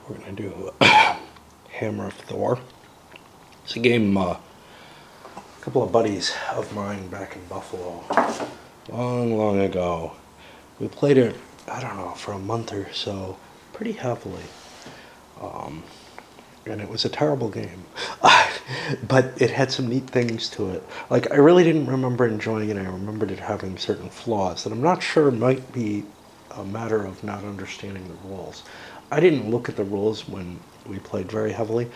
we're going to do Hammer of Thor. It's a game a couple of buddies of mine back in Buffalo, long ago. We played it, I don't know, for a month or so, pretty heavily. And it was a terrible game. But it had some neat things to it. Like, I really didn't remember enjoying it. I remembered it having certain flaws that I'm not sure might be a matter of not understanding the rules. I didn't look at the rules when we played very heavily.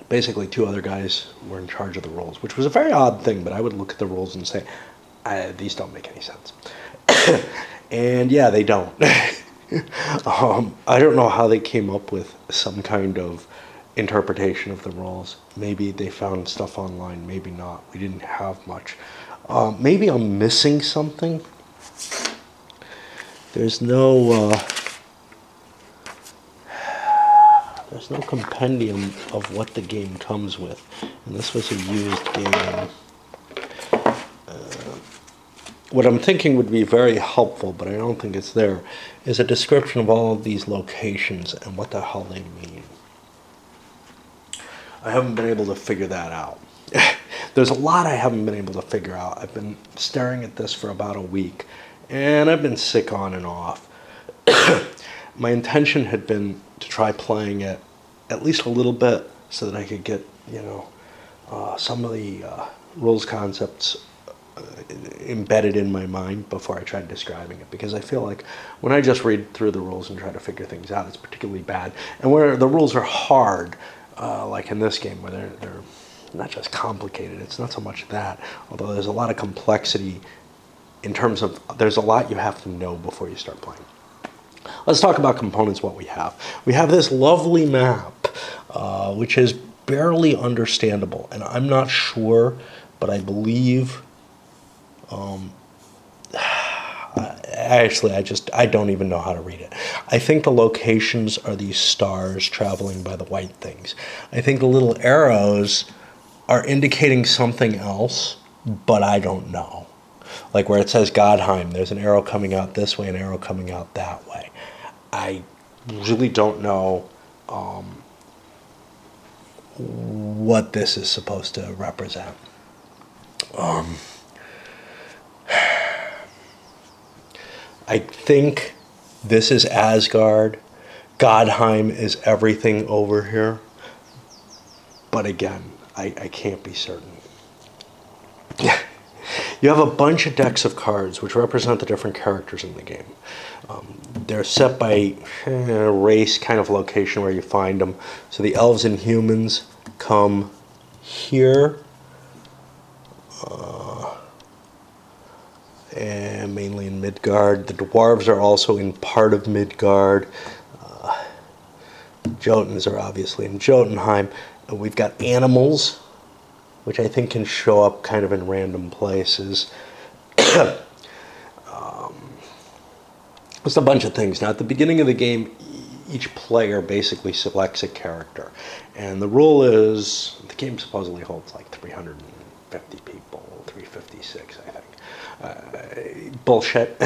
Basically, two other guys were in charge of the rules, which was a very odd thing, but I would look at the rules and say, these don't make any sense. And yeah, they don't. I don't know how they came up with some kind of interpretation of the rules. Maybe they found stuff online, maybe not. We didn't have much. Maybe I'm missing something. There's no compendium of what the game comes with, and this was a used game. What I'm thinking would be very helpful, but I don't think it's there, is a description of all of these locations and what the hell they mean. I haven't been able to figure that out. There's a lot I haven't been able to figure out. I've been staring at this for about a week, and I've been sick on and off. My intention had been to try playing it at least a little bit so that I could get, some of the rules concepts embedded in my mind before I tried describing it, because I feel like when I just read through the rules and try to figure things out, it's particularly bad. And where the rules are hard, like in this game, where they're not just complicated, it's not so much that, although there's a lot of complexity in terms of there's a lot you have to know before you start playing. Let's talk about components, what we have. We have this lovely map, which is barely understandable, and I'm not sure, but I believe actually, I don't even know how to read it. I think the locations are these stars traveling by the white things. I think the little arrows are indicating something else, but I don't know. Like where it says Godheim, there's an arrow coming out this way, an arrow coming out that way. I really don't know what this is supposed to represent. I think this is Asgard. Godheim is everything over here. But again, I can't be certain. You have a bunch of decks of cards which represent the different characters in the game. They're set by race, kind of location where you find them. So the elves and humans come here. And mainly in Midgard. The dwarves are also in part of Midgard. Jotuns are obviously in Jotunheim. And we've got animals, which I think can show up kind of in random places. Just a bunch of things. Now, at the beginning of the game, each player basically selects a character. And the rule is, the game supposedly holds like 350 people, 356, I think. Bullshit.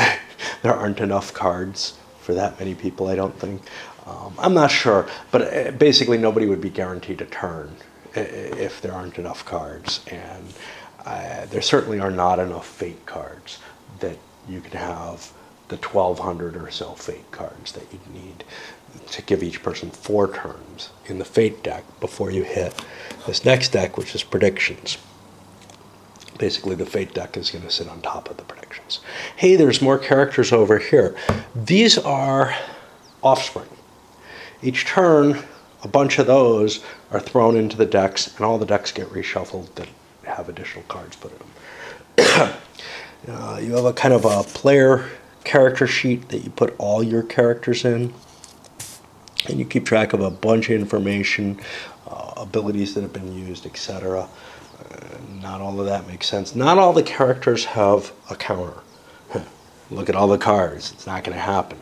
There aren't enough cards for that many people, I don't think. I'm not sure, but basically nobody would be guaranteed a turn if there aren't enough cards, and there certainly are not enough fate cards that you could have the 1,200 or so fate cards that you'd need to give each person 4 turns in the fate deck before you hit this next deck, which is predictions. Basically, the fate deck is going to sit on top of the predictions. Hey, there's more characters over here. These are offspring. Each turn, a bunch of those are thrown into the decks, and all the decks get reshuffled that have additional cards put in them. You have a kind of a player character sheet that you put all your characters in, and you keep track of a bunch of information, abilities that have been used, etc. Not all of that makes sense. Not all the characters have a counter. Look at all the cards. It's not going to happen.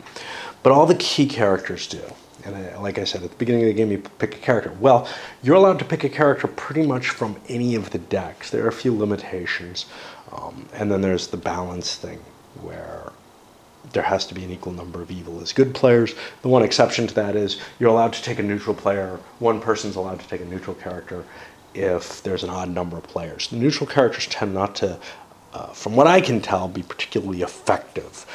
But all the key characters do. And like I said, at the beginning of the game, you pick a character. Well, you're allowed to pick a character pretty much from any of the decks. There are a few limitations. And then there's the balance thing, where there has to be an equal number of evil as good players. The one exception to that is you're allowed to take a neutral player. One person's allowed to take a neutral character if there's an odd number of players. The neutral characters tend not to, from what I can tell, be particularly effective.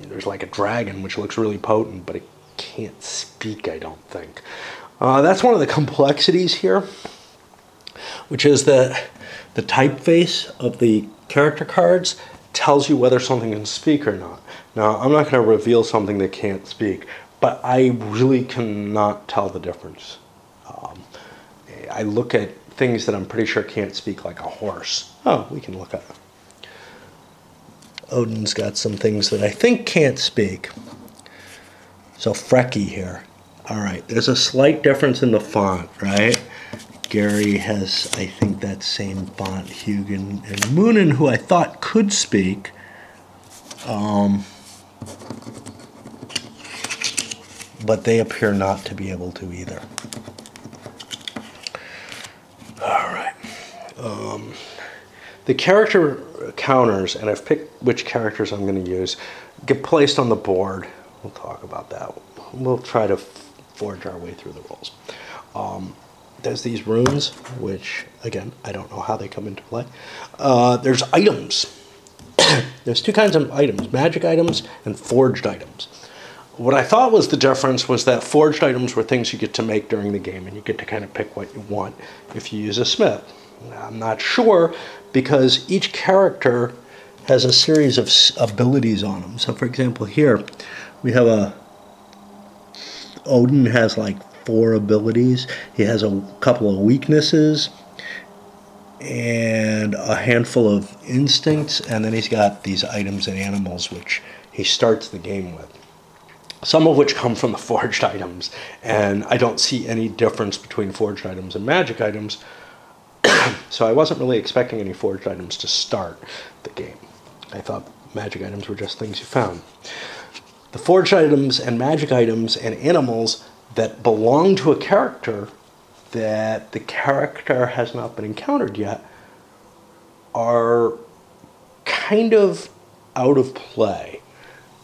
There's like a dragon, which looks really potent, but it can't speak, I don't think. That's one of the complexities here, which is that the typeface of the character cards tells you whether something can speak or not. Now, I'm not going to reveal something that can't speak, but I really cannot tell the difference. I look at things that I'm pretty sure can't speak, like a horse. Oh, we can look at it. Odin's got some things that I think can't speak. So Frecky here. All right, there's a slight difference in the font, right? Gary has, I think, that same font. Hugin and Moonin, who I thought could speak, but they appear not to be able to either. All right. The character counters, and I've picked which characters I'm going to use, get placed on the board. We'll talk about that. We'll try to forge our way through the rules. There's these runes, which, again, I don't know how they come into play. There's items. There's two kinds of items, magic items and forged items. What I thought was the difference was that forged items were things you get to make during the game, and you get to kind of pick what you want if you use a smith. I'm not sure, because each character has a series of abilities on them. So, for example, here we have Odin has like 4 abilities. He has a couple of weaknesses and a handful of instincts, and then he's got these items and animals which he starts the game with. Some of which come from the forged items, and I don't see any difference between forged items and magic items. So I wasn't really expecting any forged items to start the game. I thought magic items were just things you found. The forged items and magic items and animals that belong to a character that the character has not been encountered yet are kind of out of play.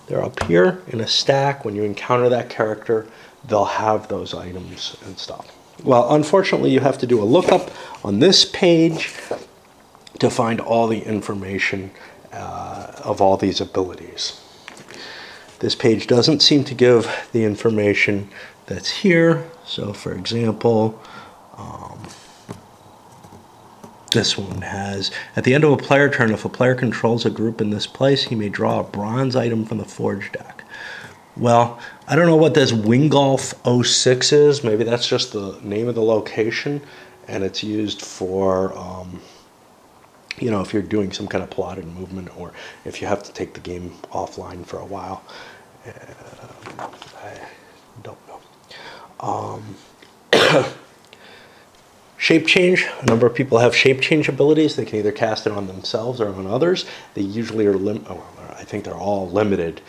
They're up here in a stack. When you encounter that character, they'll have those items and stuff. Well, unfortunately, you have to do a lookup on this page to find all the information of all these abilities. This page doesn't seem to give the information that's here. So, for example, this one has, at the end of a player turn, if a player controls a group in this place, he may draw a bronze item from the forge deck. Well, I don't know what this Wingolf 06 is. Maybe that's just the name of the location, and it's used for, you know, if you're doing some kind of plotted movement, or if you have to take the game offline for a while. I don't know. Shape change. A number of people have shape change abilities. They can either cast it on themselves or on others. They usually are I think they're all limited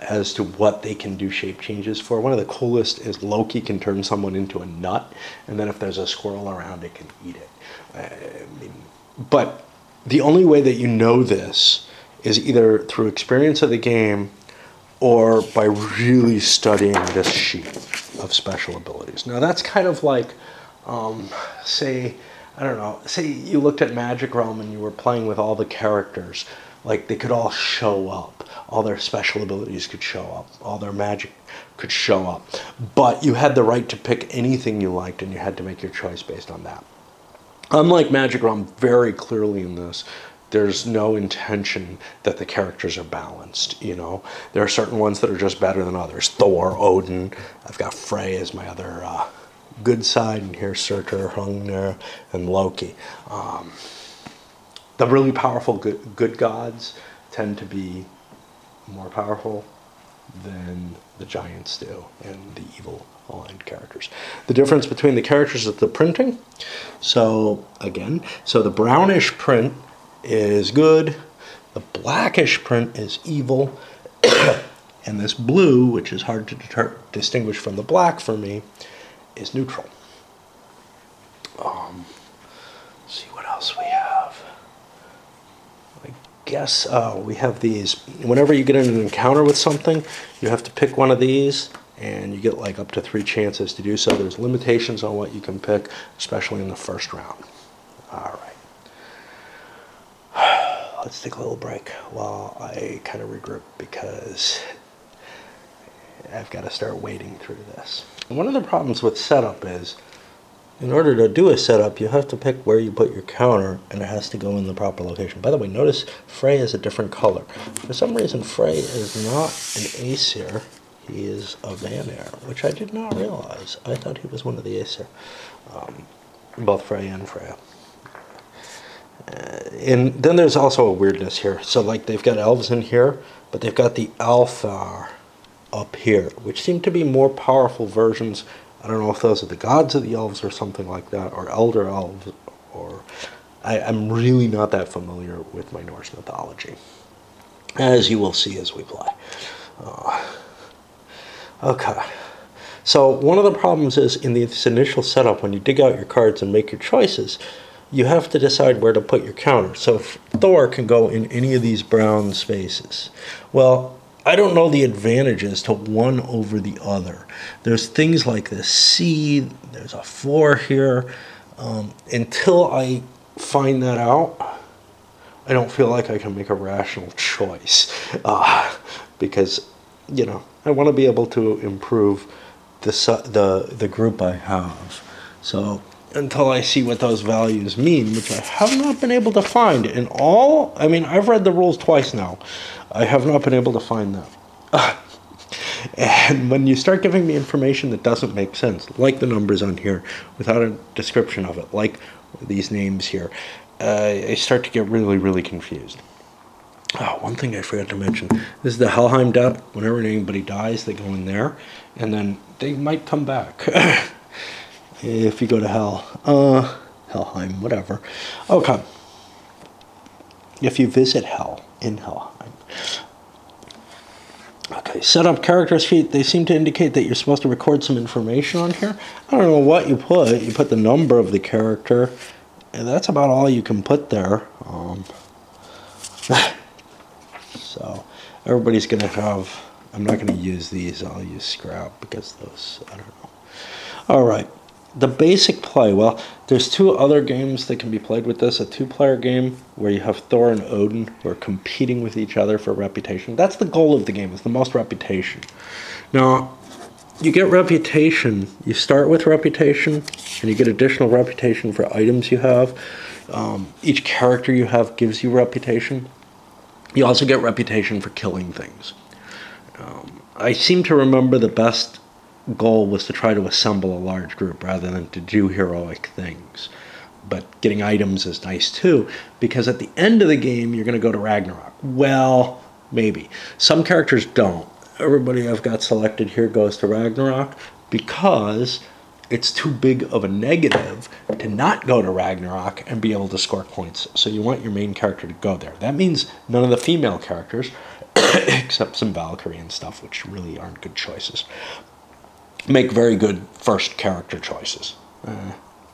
as to what they can do shape changes for. One of the coolest is Loki can turn someone into a nut, and then if there's a squirrel around, it can eat it. But the only way that you know this is either through experience of the game or by really studying this sheet of special abilities. Now that's kind of like, say, I don't know, say you looked at Magic Realm and you were playing with all the characters. Like, they could all show up. All their special abilities could show up. All their magic could show up. But you had the right to pick anything you liked, and you had to make your choice based on that. Unlike Magic Realm, very clearly in this, there's no intention that the characters are balanced, you know. There are certain ones that are just better than others. Thor, Odin. I've got Frey as my other good side, and here's Surtur, Hrungnir, and Loki. The really powerful good gods tend to be more powerful than the giants do, and the evil aligned characters. The difference between the characters is the printing. So again, so the brownish print is good, the blackish print is evil, and this blue, which is hard to distinguish from the black for me, is neutral. Let's see what else we have. I guess we have these. Whenever you get in an encounter with something, you have to pick one of these, and you get like up to 3 chances to do so. There's limitations on what you can pick, especially in the first round. All right. Let's take a little break while I kind of regroup, because I've got to start wading through this. One of the problems with setup is, in order to do a setup, you have to pick where you put your counter, and it has to go in the proper location. By the way, notice Frey is a different color. For some reason, Frey is not an Aesir. He is a Vanir, which I did not realize. I thought he was one of the Aesir. Both Frey and Freya. And then there's also a weirdness here. So like they've got elves in here, but they've got the Alfar up here, which seem to be more powerful versions. I don't know if those are the gods of the elves or something like that, or elder elves, or I'm really not that familiar with my Norse mythology, as you will see as we play. Okay, so one of the problems is in this initial setup, when you dig out your cards and make your choices, you have to decide where to put your counter. So Thor can go in any of these brown spaces. Well, I don't know the advantages to one over the other. There's things like the sea, there's a 4 here. Until I find that out, I don't feel like I can make a rational choice. Because, you know, I want to be able to improve the group I have. So until I see what those values mean, which I have not been able to find in all, I mean, I've read the rules twice now. I have not been able to find them. And when you start giving me information that doesn't make sense, like the numbers on here, without a description of it, like these names here, I start to get really, really confused. Oh, one thing I forgot to mention. This is the Helheim death. Whenever anybody dies, they go in there, and then they might come back. If you go to hell. Helheim, whatever. Okay. If you visit hell in Helheim. Okay, set up character sheet. They seem to indicate that you're supposed to record some information on here. I don't know what you put. You put the number of the character, and that's about all you can put there. So everybody's going to have, I'm not going to use these. I'll use scrap because those, I don't know. All right. The basic play, well, there's 2 other games that can be played with this. A 2-player game where you have Thor and Odin who are competing with each other for reputation. That's the goal of the game, is the most reputation. Now, you get reputation. You start with reputation, and you get additional reputation for items you have. Each character you have gives you reputation. You also get reputation for killing things. I seem to remember the best goal was to try to assemble a large group rather than to do heroic things. But getting items is nice too, because at the end of the game you're going to go to Ragnarok. Well, maybe. Some characters don't. Everybody I've got selected here goes to Ragnarok because it's too big of a negative to not go to Ragnarok and be able to score points. So you want your main character to go there. That means none of the female characters, except some Valkyrie and stuff, which really aren't good choices, make very good first character choices.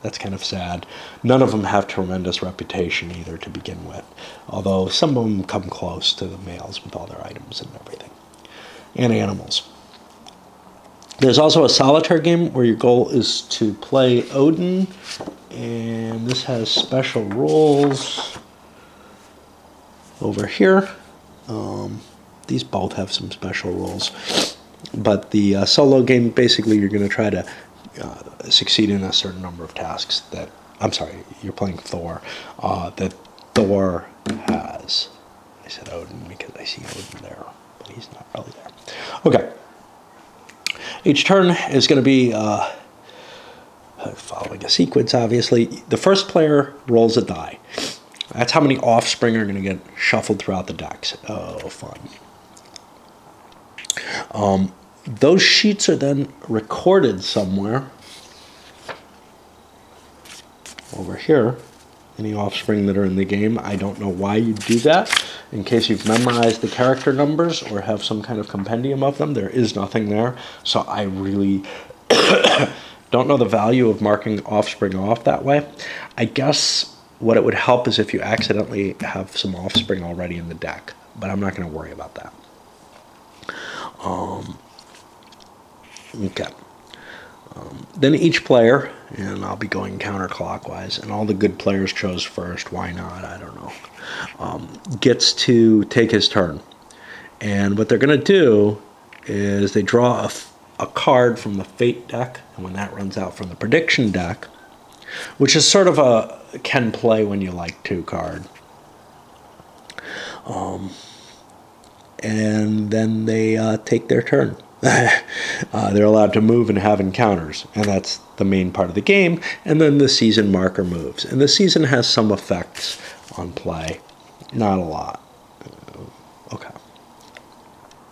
That's kind of sad. None of them have tremendous reputation either to begin with, although some of them come close to the males with all their items and everything, and animals. There's also a solitaire game where your goal is to play Odin, and this has special rules over here. These both have some special rules. But the solo game, basically, you're going to try to succeed in a certain number of tasks that, I'm sorry, you're playing Thor, that Thor has. I said Odin because I see Odin there, but he's not really there. Okay. Each turn is going to be following a sequence, obviously. The first player rolls a die. That's how many offspring are going to get shuffled throughout the decks. Oh, fun. Those sheets are then recorded somewhere over here. Any offspring that are in the game. I don't know why you do that. In case you've memorized the character numbers or have some kind of compendium of them, there is nothing there. So I really don't know the value of marking offspring off that way. I guess what it would help is if you accidentally have some offspring already in the deck, but I'm not going to worry about that. Okay. Then each player, and I'll be going counterclockwise, and all the good players chose first, why not, I don't know, gets to take his turn. And what they're going to do is they draw a card from the Fate deck, and when that runs out from the Prediction deck, which is sort of a can play when you like to card. And then they take their turn. They're allowed to move and have encounters, and that's the main part of the game. And then the season marker moves, and the season has some effects on play, not a lot. Okay.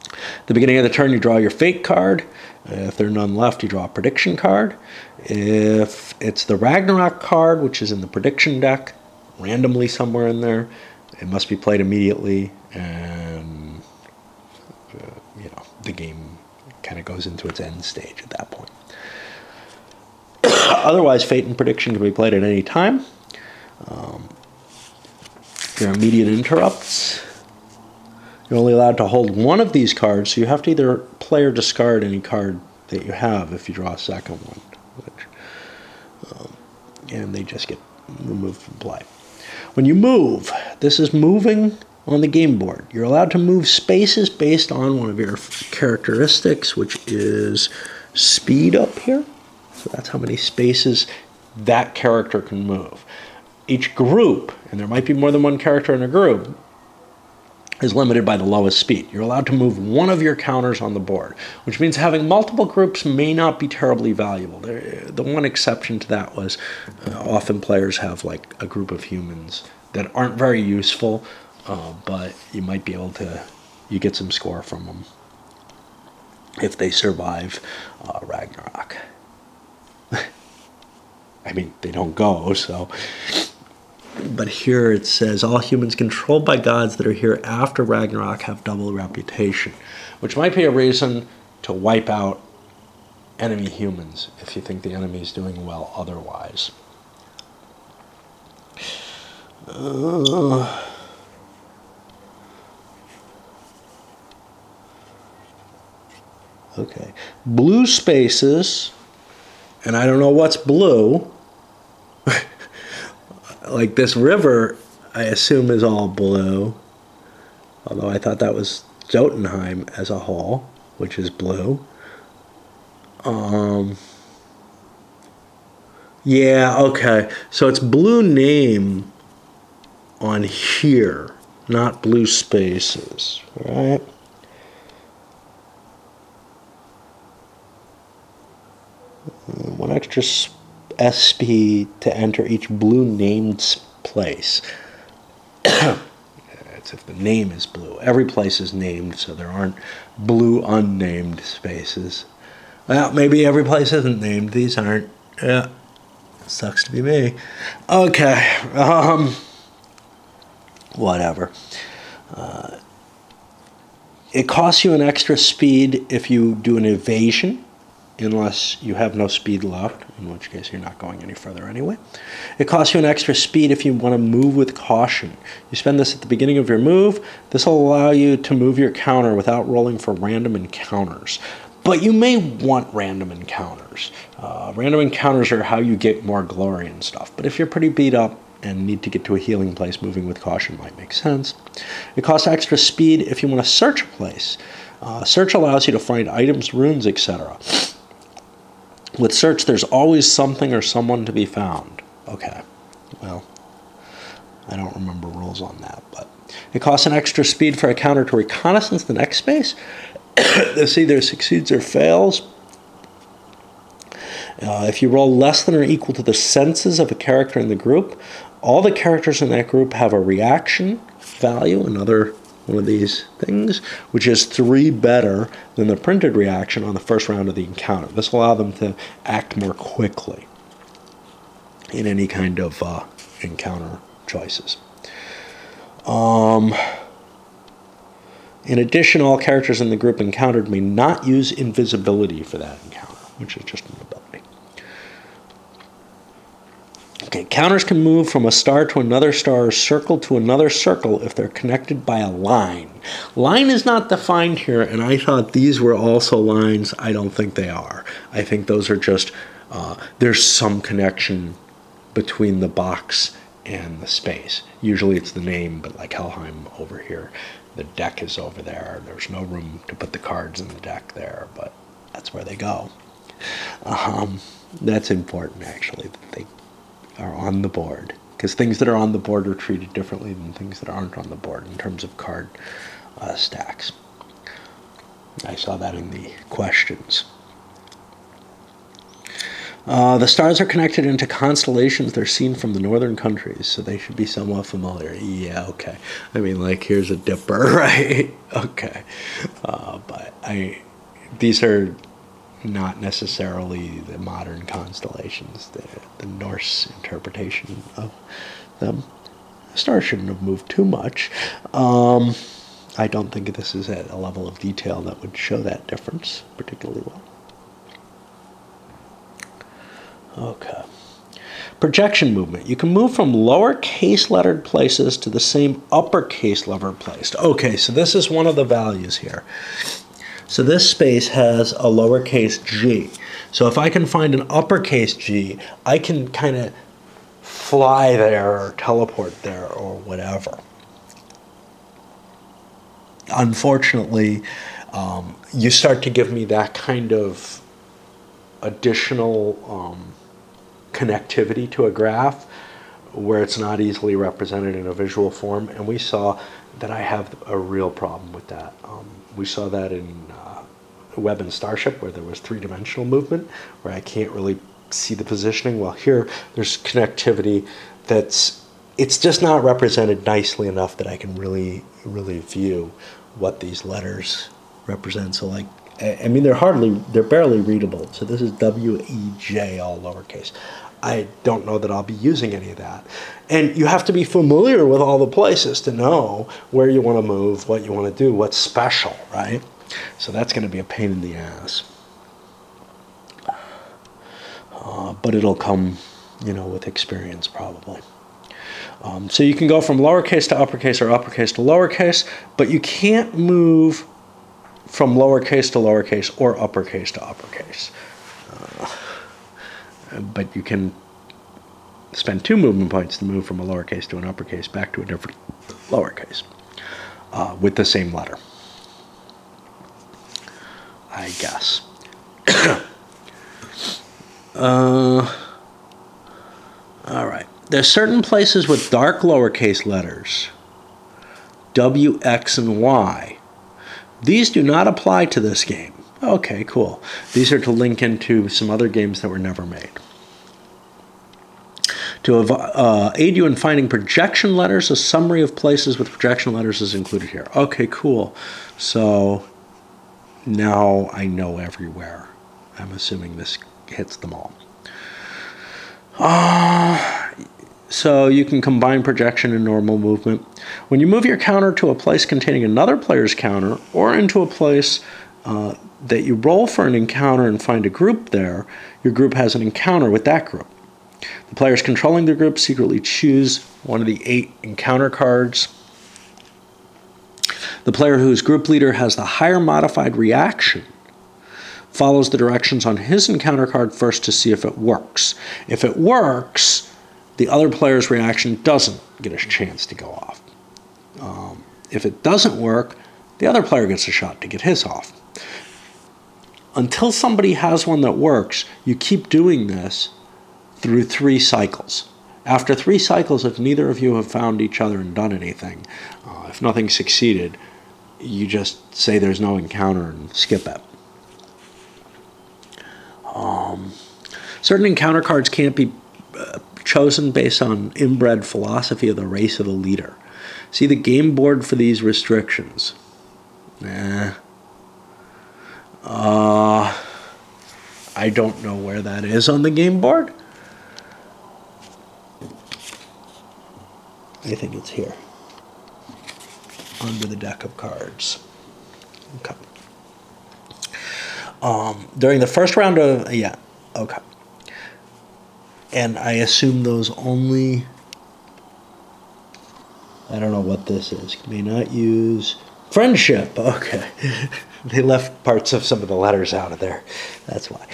At the beginning of the turn, you draw your Fate card. If there are none left, you draw a Prediction card. If it's the Ragnarok card, which is in the Prediction deck, randomly somewhere in there, it must be played immediately, and the game kind of goes into its end stage at that point. Otherwise, Fate and Prediction can be played at any time. There are immediate interrupts. You're only allowed to hold one of these cards, so you have to either play or discard any card that you have if you draw a second one, and they just get removed from play. When you move, this is moving on the game board. You're allowed to move spaces based on one of your characteristics, which is speed up here. So that's how many spaces that character can move. Each group, and there might be more than one character in a group, is limited by the lowest speed. You're allowed to move one of your counters on the board, which means having multiple groups may not be terribly valuable. The one exception to that was often players have like a group of humans that aren't very useful, but you might be able to, you get some score from them if they survive Ragnarok. I mean, they don't go, so... But here it says, all humans controlled by gods that are here after Ragnarok have double reputation, which might be a reason to wipe out enemy humans if you think the enemy is doing well otherwise. Okay. Blue spaces, and I don't know what's blue. Like this river, I assume is all blue. Although I thought that was Jotunheim as a whole, which is blue. Yeah, okay. So it's blue name on here, not blue spaces, right? One extra SP to enter each blue named place. It's if the name is blue. Every place is named, so there aren't blue unnamed spaces. Well, maybe every place isn't named. These aren't. Yeah, sucks to be me. Okay, whatever. It costs you an extra speed if you do an evasion, unless you have no speed left, in which case you're not going any further anyway. It costs you an extra speed if you want to move with caution. You spend this at the beginning of your move. This will allow you to move your counter without rolling for random encounters. But you may want random encounters. Random encounters are how you get more glory and stuff. But if you're pretty beat up and need to get to a healing place, moving with caution might make sense. It costs extra speed if you want to search a place. Search allows you to find items, runes, etc. With search, there's always something or someone to be found. Okay, well, I don't remember rules on that, but it costs an extra speed for a counter to reconnaissance the next space. This either succeeds or fails. If you roll less than or equal to the senses of a character in the group, all the characters in that group have a reaction value, another one of these things, which is 3 better than the printed reaction on the first round of the encounter. This will allow them to act more quickly in any kind of encounter choices. In addition, all characters in the group encountered may not use invisibility for that encounter, which is just an ability. Okay, counters can move from a star to another star or circle to another circle if they're connected by a line. Line is not defined here, and I thought these were also lines. I don't think they are. I think those are just, there's some connection between the box and the space. Usually it's the name, but like Helheim over here, the deck is over there. There's no room to put the cards in the deck there, but that's where they go. That's important, actually, that they are on the board, because things that are on the board are treated differently than things that aren't on the board in terms of card stacks. I saw that in the questions. The stars are connected into constellations. They're seen from the northern countries, so they should be somewhat familiar. Yeah, okay. I mean, like, here's a dipper, right? Okay. But these are not necessarily the modern constellations, the Norse interpretation of them. The stars shouldn't have moved too much. I don't think this is at a level of detail that would show that difference particularly well. Okay. Projection movement. You can move from lowercase lettered places to the same uppercase lettered place. Okay, so this is one of the values here. So this space has a lowercase g. So if I can find an uppercase g, I can kind of fly there or teleport there or whatever. Unfortunately, you start to give me that kind of additional connectivity to a graph where it's not easily represented in a visual form, and we saw that I have a real problem with that. We saw that in Web and Starship, where there was three-dimensional movement, where I can't really see the positioning. Well, here there's connectivity it's just not represented nicely enough that I can really view what these letters represent. So, like, I mean, they're barely readable. So this is W-E-J, all lowercase. I don't know that I'll be using any of that. And you have to be familiar with all the places to know where you want to move, what you want to do, what's special, right? So that's going to be a pain in the ass. But it'll come, with experience probably. So you can go from lowercase to uppercase or uppercase to lowercase, but you can't move from lowercase to lowercase or uppercase to uppercase. But you can spend 2 movement points to move from a lowercase to an uppercase back to a different lowercase with the same letter, I guess. All right. There's certain places with dark lowercase letters, W, X, and Y. These do not apply to this game. Okay, cool. These are to link into some other games that were never made. To aid you in finding projection letters, a summary of places with projection letters is included here. Okay, cool. So now I know everywhere. I'm assuming this hits them all. So you can combine projection and normal movement. When you move your counter to a place containing another player's counter, or into a place that you roll for an encounter and find a group there, your group has an encounter with that group. The players controlling the group secretly choose one of the 8 encounter cards. The player whose group leader has the higher modified reaction follows the directions on his encounter card first to see if it works. If it works, the other player's reaction doesn't get a chance to go off. If it doesn't work, the other player gets a shot to get his off. Until somebody has one that works, you keep doing this through 3 cycles. After 3 cycles, if neither of you have found each other and done anything, if nothing succeeded, you just say there's no encounter and skip it. Certain encounter cards can't be chosen based on inbred philosophy of the race of the leader. See the game board for these restrictions. I don't know where that is on the game board. I think it's here, under the deck of cards. Okay. During the first round of, okay. And I assume those only... I don't know what this is. May not use... Friendship! Okay. They left parts of some of the letters out of there. That's why.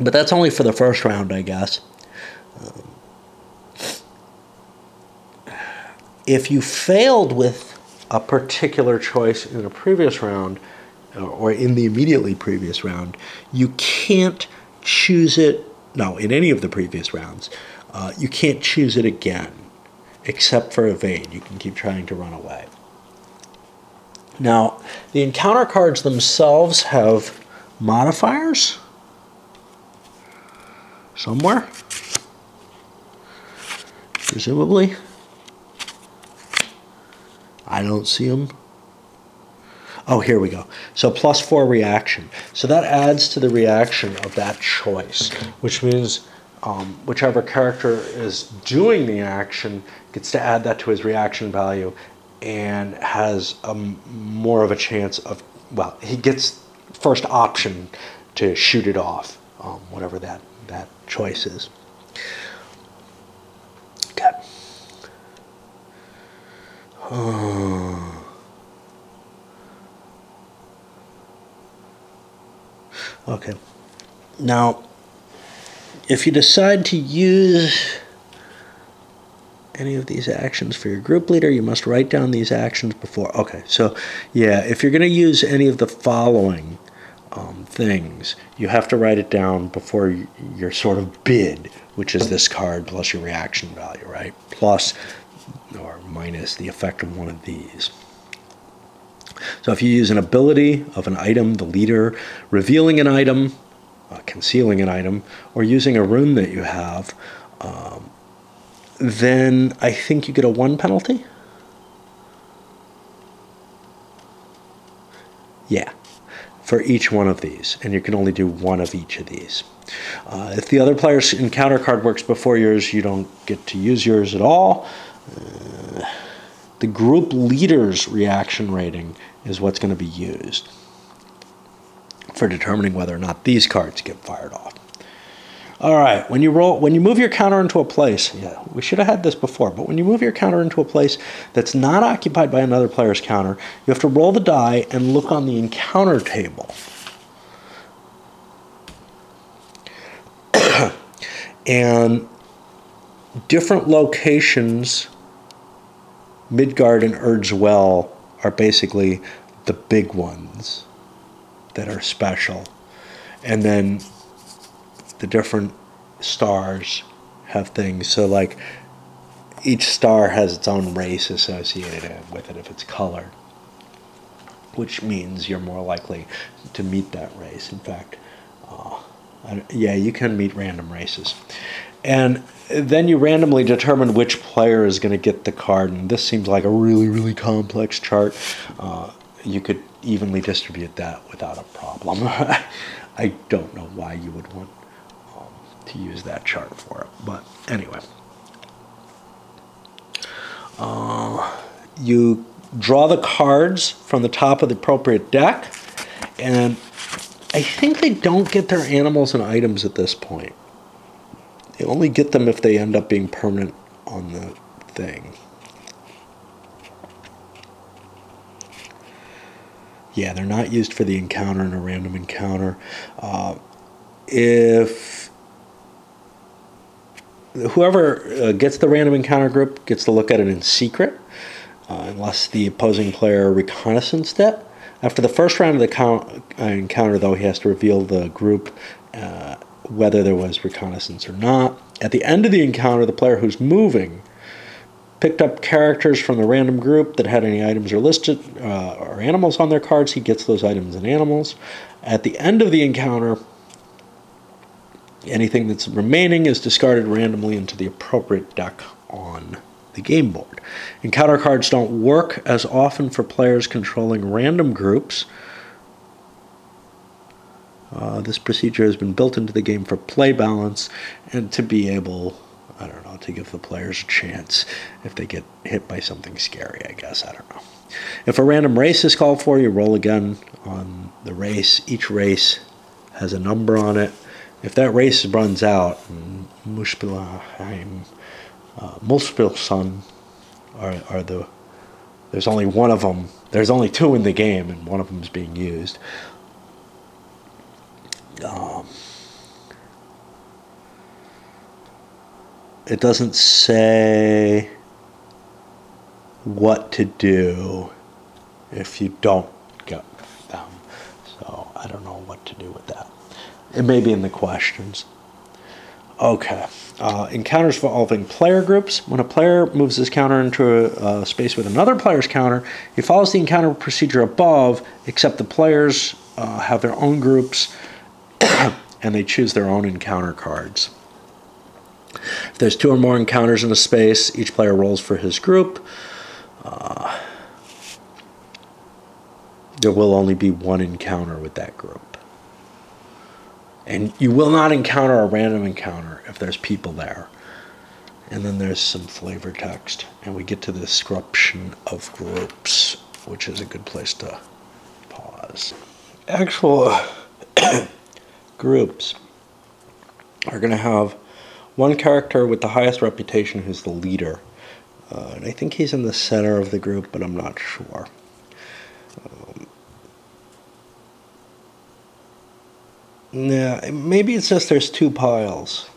But that's only for the first round, I guess. If you failed with a particular choice in a previous round, or in the immediately previous round, you can't choose it, no, in any of the previous rounds, you can't choose it again, except for evade. You can keep trying to run away. Now, the encounter cards themselves have modifiers somewhere, presumably. I don't see them. Oh, here we go. So +4 reaction. So that adds to the reaction of that choice, which means whichever character is doing the action gets to add that to his reaction value and has more of a chance of, well, he gets first option to shoot it off, whatever that choice is. Okay. Okay. Now, if you decide to use any of these actions for your group leader, you must write down these actions before. Okay, so yeah, if you're going to use any of the following things, you have to write it down before your sort of bid, which is this card plus your reaction value, right? Plus or minus the effect of one of these. So if you use an ability of an item, the leader, revealing an item, concealing an item, or using a rune that you have, then I think you get a 1 penalty. Yeah, for each one of these, and you can only do one of each of these. If the other player's encounter card works before yours, you don't get to use yours at all. The group leader's reaction rating is what's going to be used for determining whether or not these cards get fired off. All right, when you move your counter into a place, yeah, we should have had this before, but when you move your counter into a place that's not occupied by another player's counter, you have to roll the die and look on the encounter table. And different locations, Midgard and Urdswell, are basically the big ones that are special. And then the different stars have things. So like each star has its own race associated with it if it's colored, which means you're more likely to meet that race. In fact, yeah, you can meet random races. And then you randomly determine which player is going to get the card. And this seems like a really, really complex chart. You could evenly distribute that without a problem. I don't know why you would want to use that chart for it. But anyway. You draw the cards from the top of the appropriate deck. And I think they don't get their animals and items at this point. They only get them if they end up being permanent on the thing. Yeah, they're not used for the encounter and a random encounter. If whoever gets the random encounter group gets to look at it in secret, unless the opposing player reconnaissanced it. After the first round of the encounter, though, he has to reveal the group, whether there was reconnaissance or not. At the end of the encounter, the player who's moving picked up characters from the random group that had any items or listed or animals on their cards. He gets those items and animals. At the end of the encounter, anything that's remaining is discarded randomly into the appropriate deck on the game board. Encounter cards don't work as often for players controlling random groups. This procedure has been built into the game for play balance and to be able, I don't know, to give the players a chance if they get hit by something scary, I guess. I don't know. If a random race is called for, you roll again on the race. Each race has a number on it, If that race runs out, Muspelheim are the. There's only one of them. There's only two in the game, and one of them is being used. It doesn't say what to do if you don't get them. So I don't know what to do with that. It may be in the questions. Okay. Encounters involving player groups. When a player moves his counter into a space with another player's counter, he follows the encounter procedure above, except the players have their own groups and they choose their own encounter cards. If there's two or more encounters in a space, each player rolls for his group. There will only be one encounter with that group. And you will not encounter a random encounter if there's people there. And then there's some flavor text. And we get to the description of groups, which is a good place to pause. Actual groups are going to have one character with the highest reputation who's the leader. And I think he's in the center of the group, but I'm not sure. Yeah, maybe it's just there's two piles.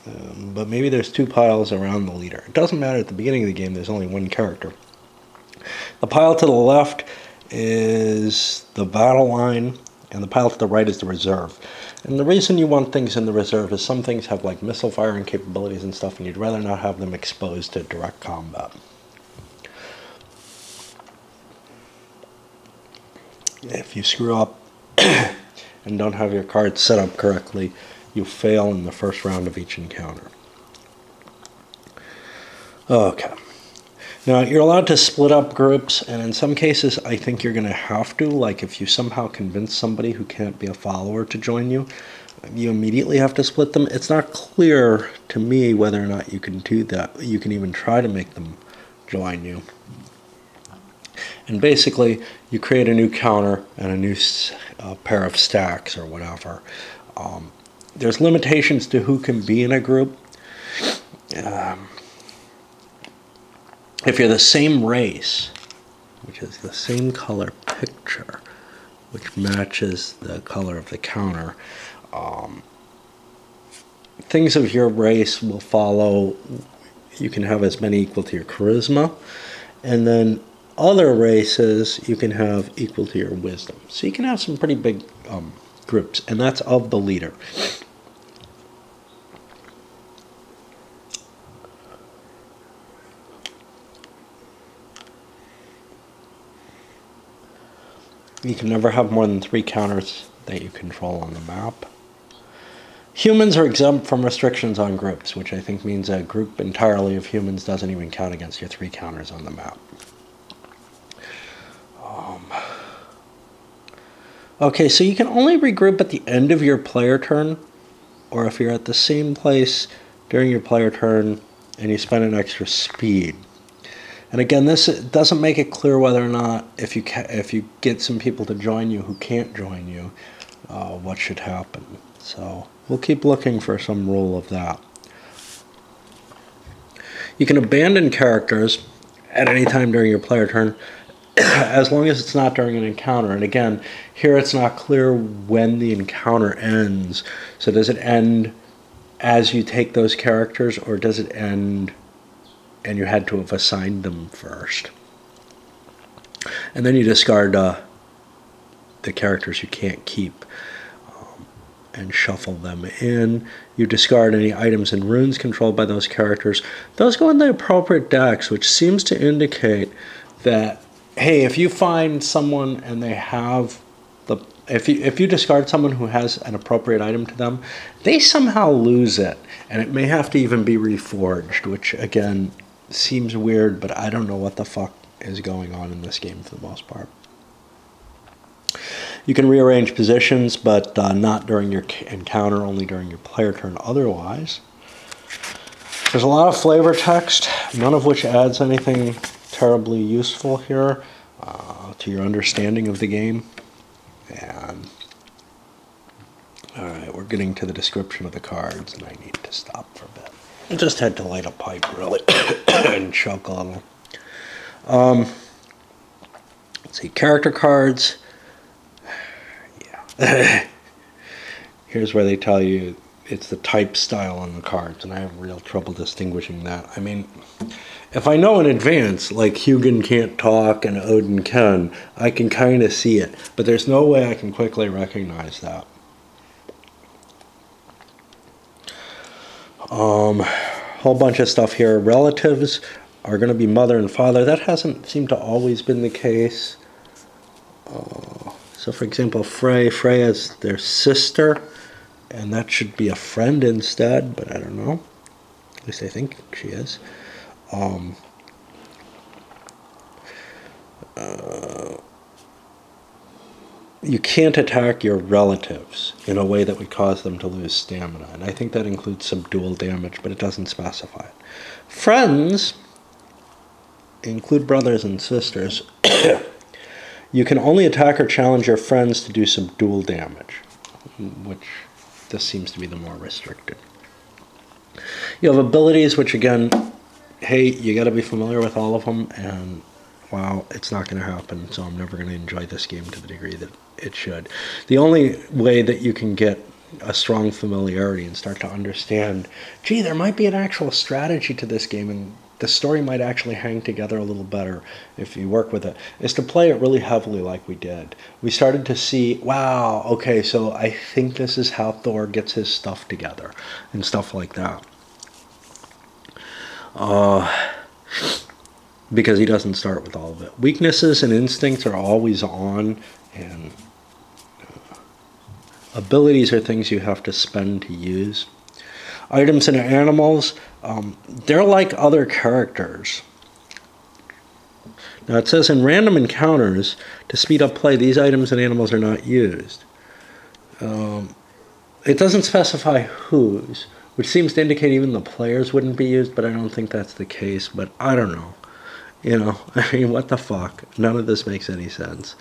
But maybe there's two piles around the leader. It doesn't matter at the beginning of the game, there's only one character. The pile to the left is the battle line, and the pile to the right is the reserve. And the reason you want things in the reserve is some things have like missile firing capabilities and stuff, and you'd rather not have them exposed to direct combat. If you screw up and don't have your cards set up correctly, you fail in the first round of each encounter. Okay. Now, you're allowed to split up groups, and in some cases, I think you're going to have to. Like, if you somehow convince somebody who can't be a follower to join you, you immediately have to split them. It's not clear to me whether or not you can do that. You can even try to make them join you. And basically, you create a new counter and a new pair of stacks or whatever. There's limitations to who can be in a group. If you're the same race, which is the same color picture, which matches the color of the counter, things of your race will follow. You can have as many equal to your charisma, and then other races you can have equal to your wisdom. So you can have some pretty big groups, and that's of the leader. You can never have more than 3 counters that you control on the map. Humans are exempt from restrictions on groups, which I think means a group entirely of humans doesn't even count against your 3 counters on the map. Okay, so you can only regroup at the end of your player turn, or if you're at the same place during your player turn and you spend an extra speed. And again, this doesn't make it clear whether or not if you get some people to join you who can't join you, what should happen. So we'll keep looking for some rule of that. You can abandon characters at any time during your player turn, as long as it's not during an encounter. And again, here it's not clear when the encounter ends. So does it end as you take those characters, or does it end and you had to have assigned them first? And then you discard the characters you can't keep and shuffle them in. You discard any items and runes controlled by those characters. Those go in the appropriate decks, which seems to indicate that, hey, if you find someone and they have if you discard someone who has an appropriate item to them, they somehow lose it, and it may have to even be reforged, which again seems weird, but I don't know what the fuck is going on in this game for the most part. You can rearrange positions, but not during your encounter, only during your player turn otherwise. There's a lot of flavor text, none of which adds anything terribly useful here to your understanding of the game. And all right, we're getting to the description of the cards, and I need to stop for a bit. I just had to light a pipe, really, and choke a little. Let's see, character cards. Yeah. Here's where they tell you it's the type style on the cards, and I have real trouble distinguishing that. I mean, if I know in advance, like Hugin can't talk and Odin can, I can kind of see it, but there's no way I can quickly recognize that. Whole bunch of stuff here. Relatives are going to be mother and father. That hasn't seemed to always been the case. So for example, Freya's their sister, and that should be a friend instead, but I don't know. At least I think she is. You can't attack your relatives in a way that would cause them to lose stamina, and I think that includes some dual damage, but it doesn't specify it. Friends include brothers and sisters. You can only attack or challenge your friends to do some dual damage, which this seems to be the more restricted. You have abilities, which again, hey, you got to be familiar with all of them, and wow, it's not going to happen, so I'm never going to enjoy this game to the degree that it should. The only way that you can get a strong familiarity and start to understand, gee, there might be an actual strategy to this game, and the story might actually hang together a little better if you work with it, is to play it really heavily like we did. We started to see, wow, okay, so I think this is how Thor gets his stuff together, and stuff like that. Because he doesn't start with all of it. Weaknesses and instincts are always on, and abilities are things you have to spend to use. Items and animals, they're like other characters. Now it says in random encounters, to speed up play, these items and animals are not used. It doesn't specify whose, which seems to indicate even the players wouldn't be used, but I don't think that's the case, but I don't know. You know, I mean, what the fuck? None of this makes any sense.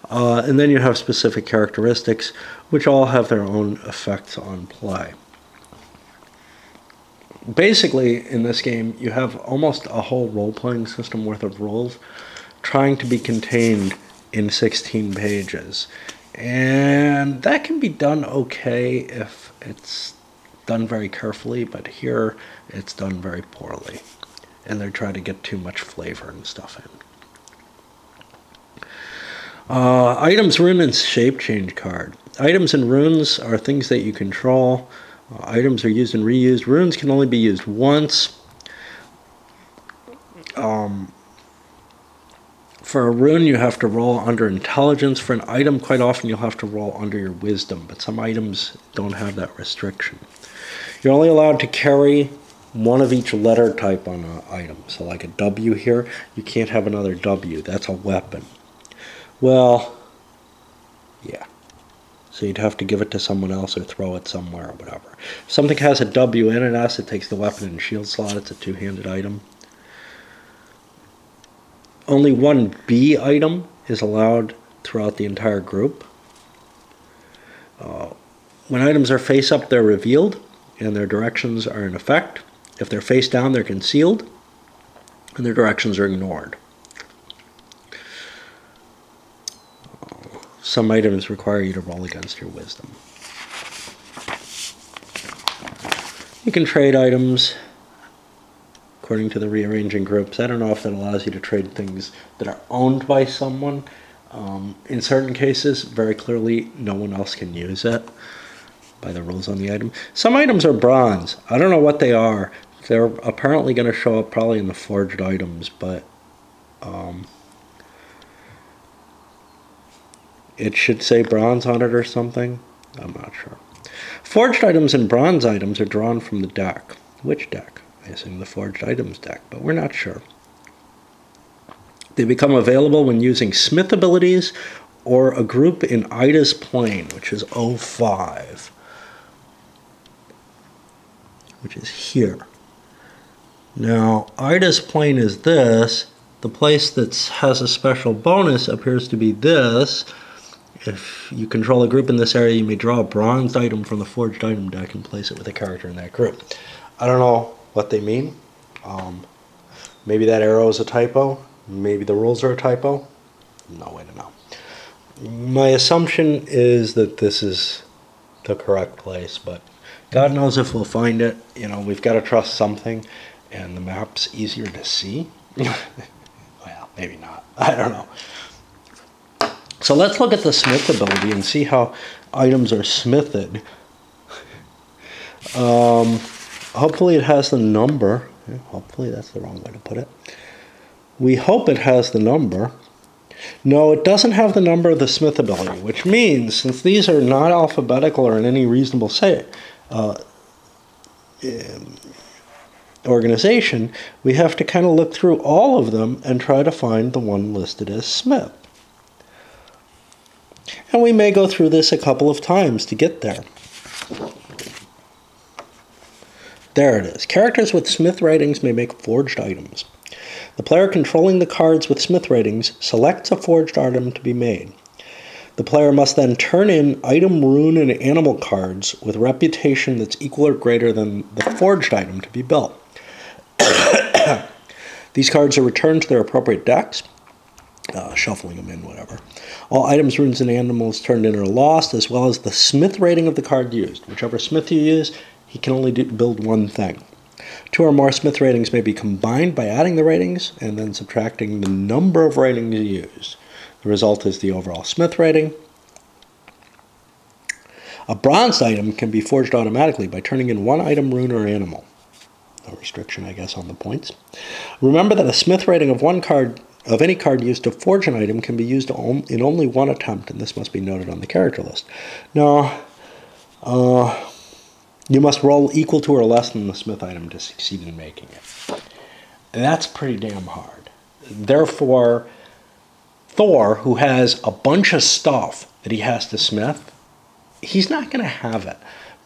And then you have specific characteristics, which all have their own effects on play. Basically, in this game, you have almost a whole role-playing system worth of rules trying to be contained in 16 pages. And that can be done okay if it's done very carefully, but here it's done very poorly. And they're trying to get too much flavor and stuff in. Items, rune, and shape change card. Items and runes are things that you control. Items are used and reused. Runes can only be used once. For a rune, you have to roll under intelligence. For an item, quite often you'll have to roll under your wisdom, but some items don't have that restriction. You're only allowed to carry one of each letter type on an item. So like a W here, you can't have another W. That's a weapon. Well, yeah. So you'd have to give it to someone else or throw it somewhere or whatever. If something has a W in it, it takes the weapon and shield slot. It's a two-handed item. Only one B item is allowed throughout the entire group. When items are face up, they're revealed, and their directions are in effect. If they're face down, they're concealed, and their directions are ignored. Some items require you to roll against your wisdom. You can trade items according to the rearranging groups. I don't know if that allows you to trade things that are owned by someone. In certain cases, very clearly, no one else can use it by the rules on the item. Some items are bronze. I don't know what they are. They're apparently going to show up probably in the forged items, but it should say bronze on it or something. I'm not sure. Forged items and bronze items are drawn from the deck. Which deck? I assume the forged items deck, but we're not sure. They become available when using smith abilities or a group in Ida's plane, which is 05, which is here. Now, Ida's plane is this. The place that has a special bonus appears to be this, If you control a group in this area, you may draw a bronzed item from the forged item deck and place it with a character in that group. I don't know what they mean. Maybe that arrow is a typo. Maybe the rules are a typo. No way to know. My assumption is that this is the correct place, but God knows if we'll find it. You know, we've got to trust something, and the map's easier to see. Well, maybe not. I don't know. So let's look at the smith ability and see how items are smithed. Hopefully it has the number. Hopefully, that's the wrong way to put it. We hope it has the number. No, it doesn't have the number of the smith ability, which means, since these are not alphabetical or in any reasonable organization, we have to kind of look through all of them and try to find the one listed as smith. And we may go through this a couple of times to get there. There it is. Characters with smith ratings may make forged items. The player controlling the cards with smith ratings selects a forged item to be made. The player must then turn in item, rune, and animal cards with reputation that's equal or greater than the forged item to be built. These cards are returned to their appropriate decks, shuffling them in, whatever. All items, runes, and animals turned in are lost, as well as the smith rating of the card used. Whichever smith you use, he can only build one thing. 2 or more smith ratings may be combined by adding the ratings and then subtracting the number of ratings used. The result is the overall smith rating. A bronzed item can be forged automatically by turning in 1 item, rune, or animal. No restriction, I guess, on the points. Remember that a smith rating of one card, of any card used to forge an item, can be used in only one attempt, and this must be noted on the character list. Now, you must roll equal to or less than the smith item to succeed in making it. And that's pretty damn hard. Therefore, Thor, who has a bunch of stuff that he has to smith, he's not going to have it.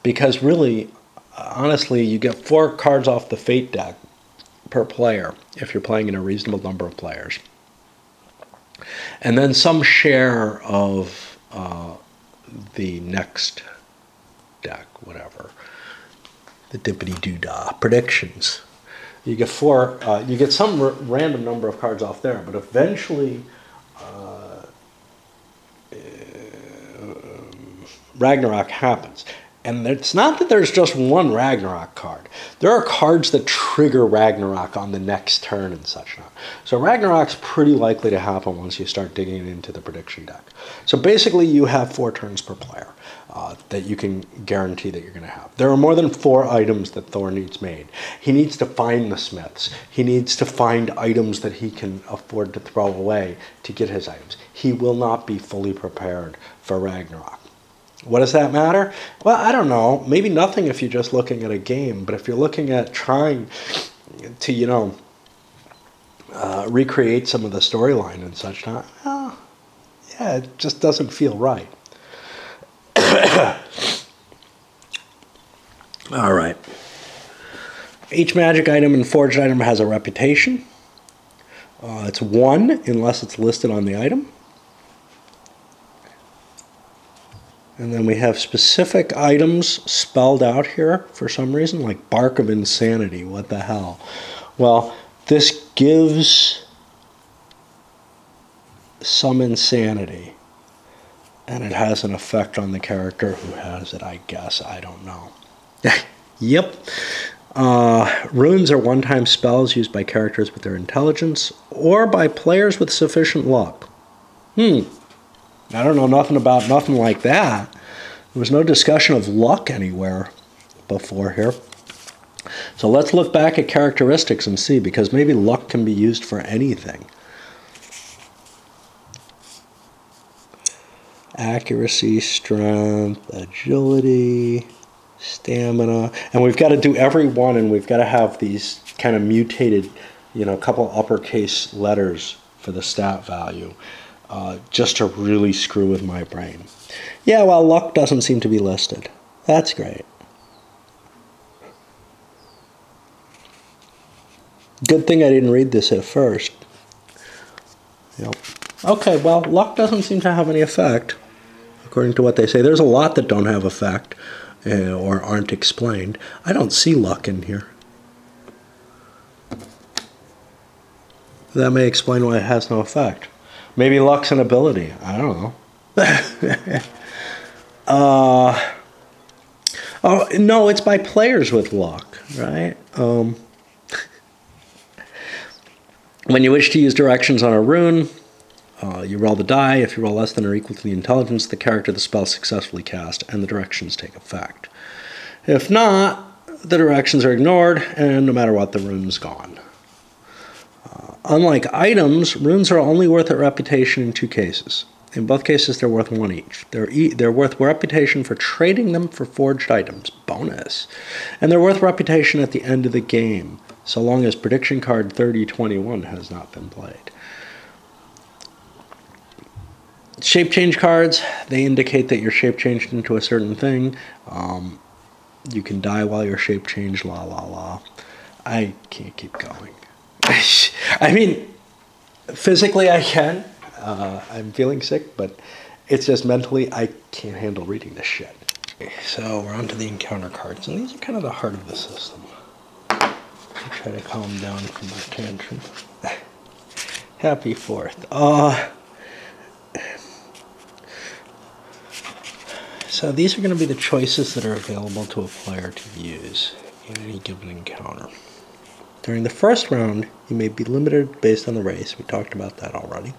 Because really, honestly, you get 4 cards off the fate deck per player if you're playing in a reasonable number of players. And then some share of the next deck, whatever. The dippity-doo-dah. Predictions. You get 4, you get some random number of cards off there, but eventually Ragnarok happens. And it's not that there's just one Ragnarok card. There are cards that trigger Ragnarok on the next turn and such not. So Ragnarok's pretty likely to happen once you start digging into the prediction deck. So basically you have 4 turns per player that you can guarantee that you're going to have. There are more than 4 items that Thor needs made. He needs to find the smiths. He needs to find items that he can afford to throw away to get his items. He will not be fully prepared for Ragnarok. What does that matter? Well, I don't know. Maybe nothing if you're just looking at a game. But if you're looking at trying to, you know, recreate some of the storyline and such, well, yeah, it just doesn't feel right. All right. Each magic item and forged item has a reputation. It's 1 unless it's listed on the item. And then we have specific items spelled out here for some reason, like Bark of Insanity. What the hell? Well, this gives some insanity. And it has an effect on the character who has it, I guess. I don't know. Yep. Runes are one-time spells used by characters with their intelligence or by players with sufficient luck. I don't know nothing about nothing like that. There was no discussion of luck anywhere before here. So let's look back at characteristics and see, because maybe luck can be used for anything. Accuracy, strength, agility, stamina. And we've got to do every one, and we've got to have these kind of mutated, you know, couple uppercase letters for the stat value. Just to really screw with my brain. Yeah, well, luck doesn't seem to be listed. That's great. Good thing I didn't read this at first. Yep. Okay, well, luck doesn't seem to have any effect. according to what they say. There's a lot that don't have effect or aren't explained. I don't see luck in here. That may explain why it has no effect. Maybe luck's an ability. I don't know. Oh, no, it's by players with luck, right? When you wish to use directions on a rune, you roll the die. If you roll less than or equal to the intelligence of the character, the spell is successfully cast, and the directions take effect. If not, the directions are ignored, and no matter what, the rune's gone. Unlike items, runes are only worth a reputation in 2 cases. In both cases, they're worth 1 each. They're worth reputation for trading them for forged items, bonus. And they're worth reputation at the end of the game, so long as prediction card 3021 has not been played. Shape change cards, they indicate that you're shape changed into a certain thing. You can die while you're shape changed, la la la. I can't keep going. I mean, physically I can. I'm feeling sick, but it's just mentally I can't handle reading this shit. Okay, so we're on to the encounter cards, and these are kind of the heart of the system. I'll try to calm down from my tantrum. Happy 4th. So these are going to be the choices that are available to a player to use in any given encounter. During the first round, you may be limited based on the race. We talked about that already.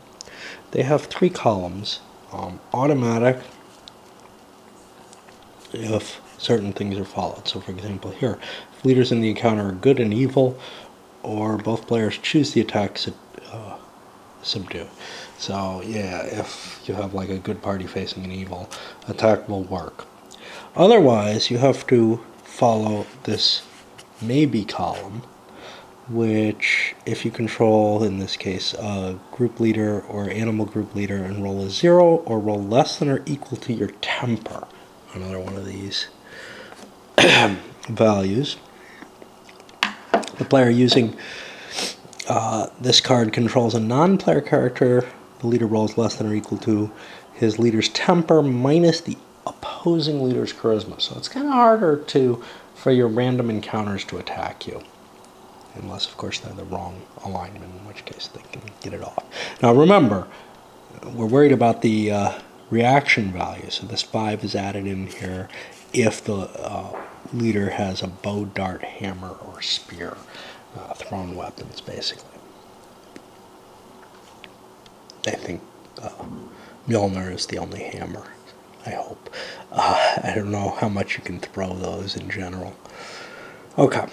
They have 3 columns. Automatic, if certain things are followed. So for example here, if leaders in the encounter are good and evil, or both players choose the attack subdue. So yeah, if you have like a good party facing an evil, attack will work. Otherwise, you have to follow this maybe column, which if you control, in this case, a group leader or animal group leader and roll a 0 or roll less than or equal to your temper, another one of these values. The player using this card controls a non-player character. The leader rolls less than or equal to his leader's temper minus the opposing leader's charisma. So it's kind of harder for your random encounters to attack you. Unless, of course, they're the wrong alignment, in which case they can get it off. Now, remember, we're worried about the reaction value. So this 5 is added in here if the leader has a bow, dart, hammer, or spear. Thrown weapons, basically. I think Mjolnir is the only hammer, I hope. I don't know how much you can throw those in general. Okay.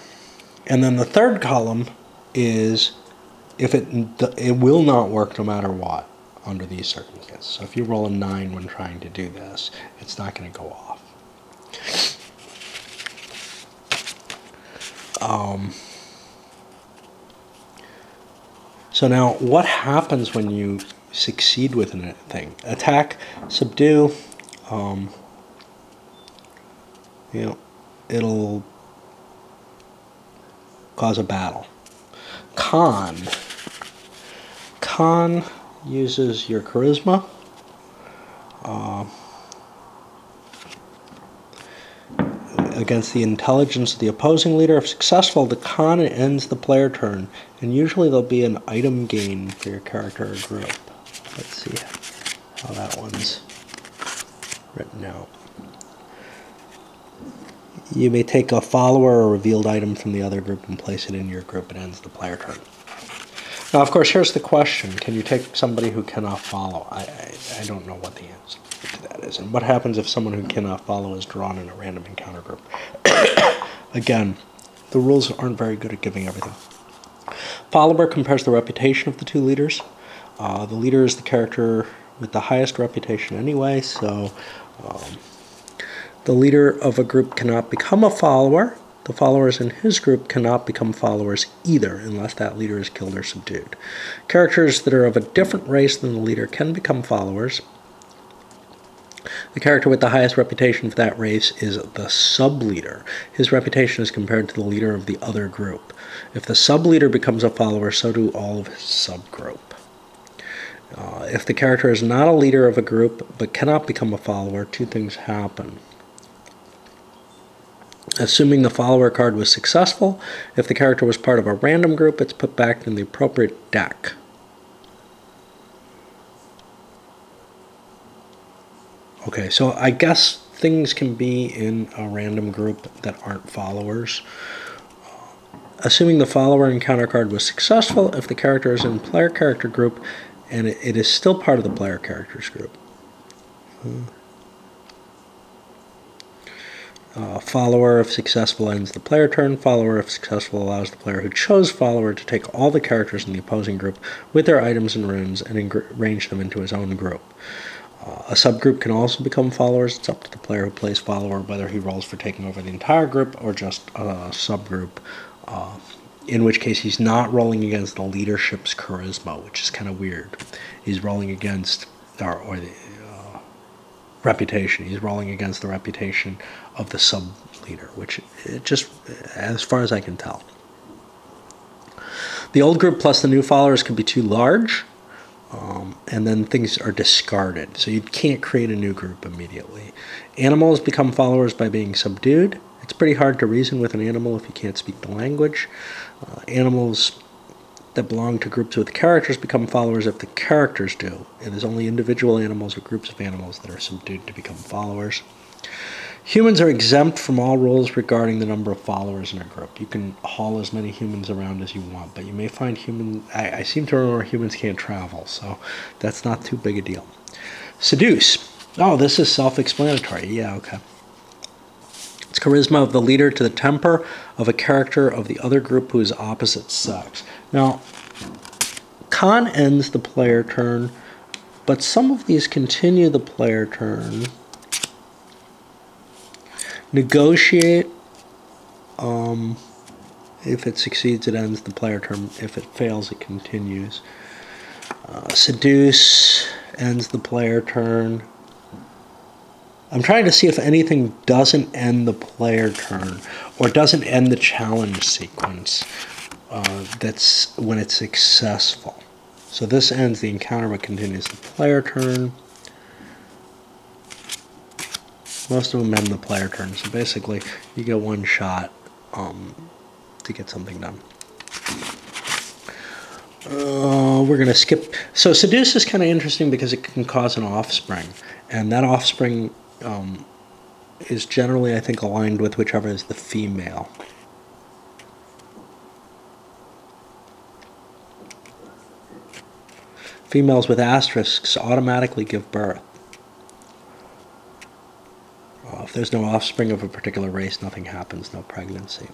And then the third column is if it will not work no matter what under these circumstances. So if you roll a 9 when trying to do this, it's not going to go off. So now, what happens when you succeed with anything? Attack, subdue, it'll cause a battle. Con uses your charisma. Against the intelligence of the opposing leader. If successful, the con ends the player turn, and usually there'll be an item gain for your character or group. Let's see how that one's written out. You may take a follower or revealed item from the other group and place it in your group. It ends the player turn. Now, of course, here's the question. Can you take somebody who cannot follow? I don't know what the answer to that is. And what happens if someone who cannot follow is drawn in a random encounter group? Again, the rules aren't very good at giving everything. Follower compares the reputation of the 2 leaders. The leader is the character with the highest reputation anyway, so the leader of a group cannot become a follower. The followers in his group cannot become followers either, unless that leader is killed or subdued. Characters that are of a different race than the leader can become followers. The character with the highest reputation for that race is the sub-leader. His reputation is compared to the leader of the other group. If the sub-leader becomes a follower, so do all of his subgroup. If the character is not a leader of a group but cannot become a follower, two things happen. Assuming the follower card was successful, if the character was part of a random group, it's put back in the appropriate deck. Okay, so I guess things can be in a random group that aren't followers. Assuming the follower encounter card was successful, if the character is in player character group and it is still part of the player characters group. Follower, if successful, ends the player turn. Follower, if successful, allows the player who chose follower to take all the characters in the opposing group with their items and runes and arrange them into his own group. A subgroup can also become followers. It's up to the player who plays follower whether he rolls for taking over the entire group or just a subgroup, in which case he's not rolling against the leadership's charisma, which is kind of weird. He's rolling against, or the reputation. He's rolling against the reputation of the sub-leader, which it just, as far as I can tell. The old group plus the new followers could be too large, and then things are discarded. So you can't create a new group immediately. Animals become followers by being subdued. It's pretty hard to reason with an animal if you can't speak the language. Animals that belong to groups with characters become followers if the characters do. It is only individual animals or groups of animals that are subdued to become followers. Humans are exempt from all rules regarding the number of followers in a group. You can haul as many humans around as you want, but you may find I seem to remember humans can't travel, so that's not too big a deal. Seduce. Oh, this is self-explanatory. Yeah, okay. It's charisma of the leader to the temper of a character of the other group who is opposite sex. Now, con ends the player turn, but some of these continue the player turn. Negotiate. If it succeeds, it ends the player turn. If it fails, it continues. Seduce ends the player turn. I'm trying to see if anything doesn't end the player turn or doesn't end the challenge sequence. That's when it's successful. So this ends the encounter but continues the player turn. Most of them end the player turn. So basically, you get one shot to get something done. We're going to skip. So seduce is kind of interesting because it can cause an offspring. And that offspring is generally, I think, aligned with whichever is the female. Females with asterisks automatically give birth. If there's no offspring of a particular race, nothing happens, no pregnancy.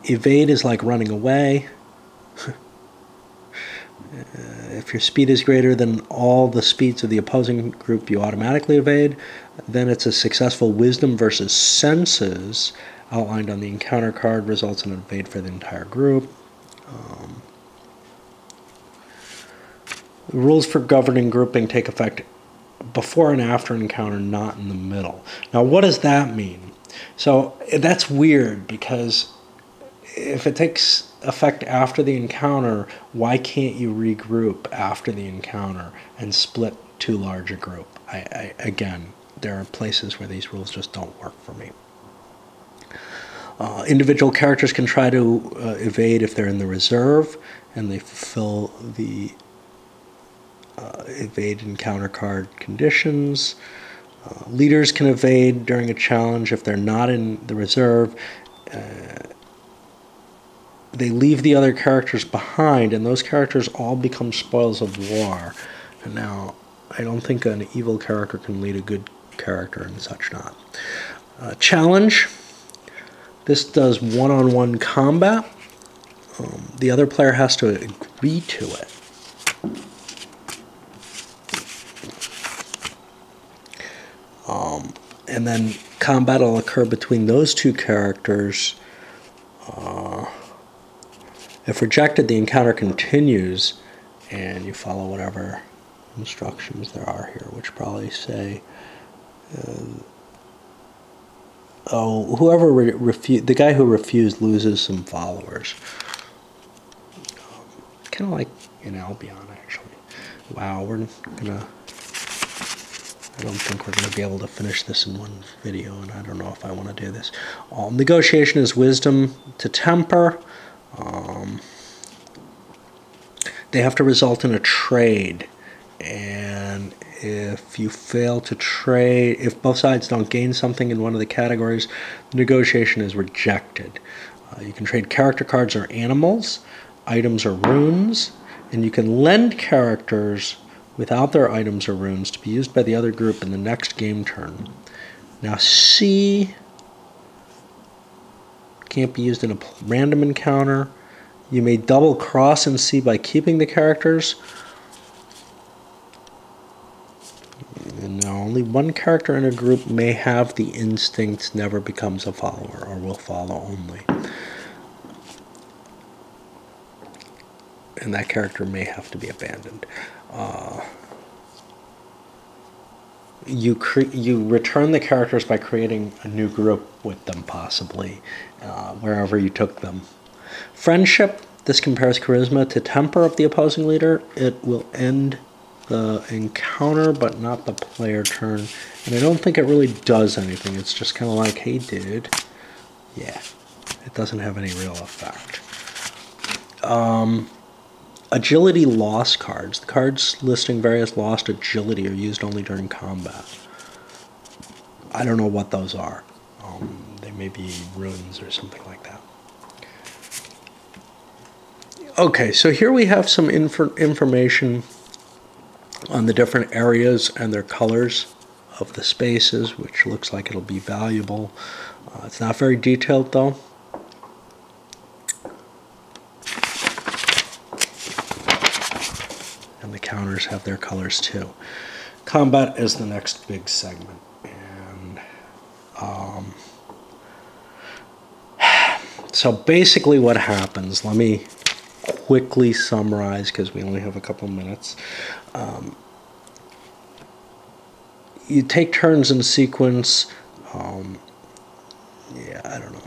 Evade is like running away. If your speed is greater than all the speeds of the opposing group, you automatically evade. Then it's a successful wisdom versus senses outlined on the encounter card, results in an evade for the entire group. The rules for governing grouping take effect before and after an encounter, not in the middle. Now, what does that mean? So that's weird because if it takes effect after the encounter, why can't you regroup after the encounter and split too large a group? Again, there are places where these rules just don't work for me. Individual characters can try to evade if they're in the reserve and they fulfill the evade encounter card conditions. Leaders can evade during a challenge if they're not in the reserve. They leave the other characters behind, and those characters all become spoils of war. And now, I don't think an evil character can lead a good character and such not. Challenge. This does one-on-one combat. The other player has to agree to it. And then combat will occur between those two characters. If rejected, the encounter continues, and you follow whatever instructions there are here, which probably say, whoever the guy who refused loses some followers. Kind of like in Albion, actually. Wow, we're gonna... I don't think we're going to be able to finish this in one video, and I don't know if I want to do this. Negotiation is wisdom to temper. They have to result in a trade, and if you fail to trade, if both sides don't gain something in one of the categories, negotiation is rejected. You can trade character cards or animals, items or runes, and you can lend characters without their items or runes to be used by the other group in the next game turn. Now C can't be used in a random encounter. You may double cross in C by keeping the characters. And now only one character in a group may have the instinct, never becomes a follower, or will follow only. And that character may have to be abandoned. You return the characters by creating a new group with them, possibly, wherever you took them. Friendship, this compares charisma to temper of the opposing leader. It will end the encounter, but not the player turn. And I don't think it really does anything. It's just kind of like, hey, dude. Yeah, it doesn't have any real effect. Agility loss cards. The cards listing various lost agility are used only during combat. I don't know what those are. They may be runes or something like that. Okay, so here we have some information on the different areas and their colors of the spaces, which looks like it'll be valuable. It's not very detailed, though. And the counters have their colors too. Combat is the next big segment. And so basically what happens, let me quickly summarize because we only have a couple minutes. You take turns in sequence. Yeah, I don't know.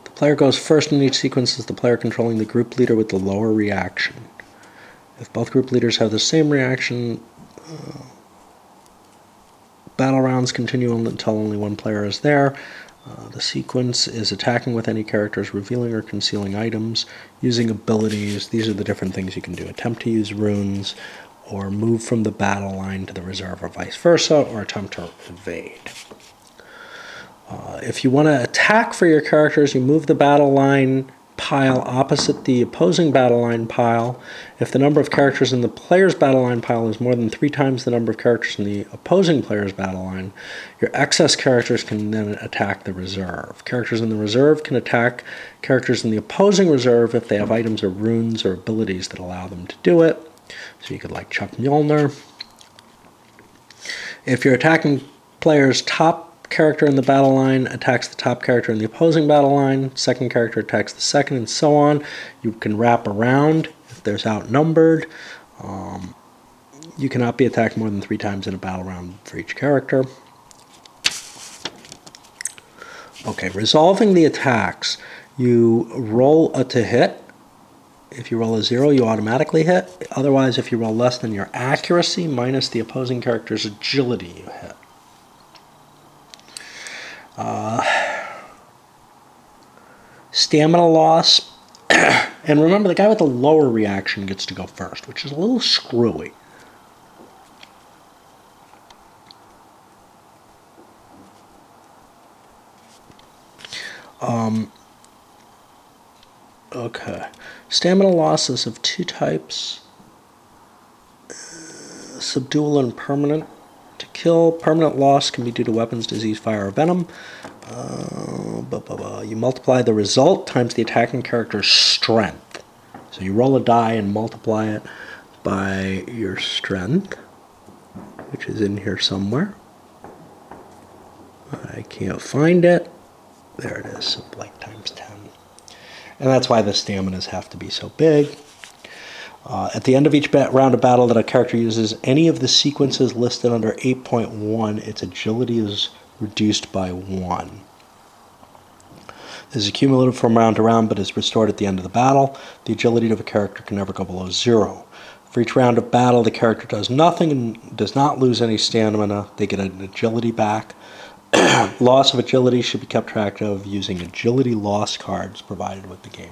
The player goes first in each sequence as the player controlling the group leader with the lower reaction. If both group leaders have the same reaction, battle rounds continue until only one player is there. The sequence is attacking with any characters, revealing or concealing items, using abilities. These are the different things you can do. Attempt to use runes, or move from the battle line to the reserve, or vice versa, or attempt to evade. If you want to attack for your characters, you move the battle line pile opposite the opposing battle line pile. If the number of characters in the player's battle line pile is more than 3 times the number of characters in the opposing player's battle line, your excess characters can then attack the reserve. Characters in the reserve can attack characters in the opposing reserve if they have items or runes or abilities that allow them to do it. So you could like Chuck Mjolnir. If your attacking player's top character in the battle line attacks the top character in the opposing battle line, second character attacks the second, and so on. You can wrap around if there's outnumbered. You cannot be attacked more than 3 times in a battle round for each character. Okay, resolving the attacks. You roll to hit. If you roll a 0, you automatically hit. Otherwise, if you roll less than your accuracy minus the opposing character's agility, you hit. Stamina loss. And remember, the guy with the lower reaction gets to go first, which is a little screwy. Okay. Stamina loss is of 2 types. Subdual and permanent. To kill, permanent loss can be due to weapons, disease, fire, or venom. You multiply the result times the attacking character's strength. So you roll a die and multiply it by your strength, which is in here somewhere. I can't find it. There it is, so like times 10. And that's why the staminas have to be so big. At the end of each round of battle that a character uses any of the sequences listed under 8.1, its agility is reduced by 1. is accumulative from round to round but is restored at the end of the battle. The agility of a character can never go below 0. For each round of battle, the character does nothing and does not lose any stamina. They get an agility back. Loss of agility should be kept track of using agility loss cards provided with the game.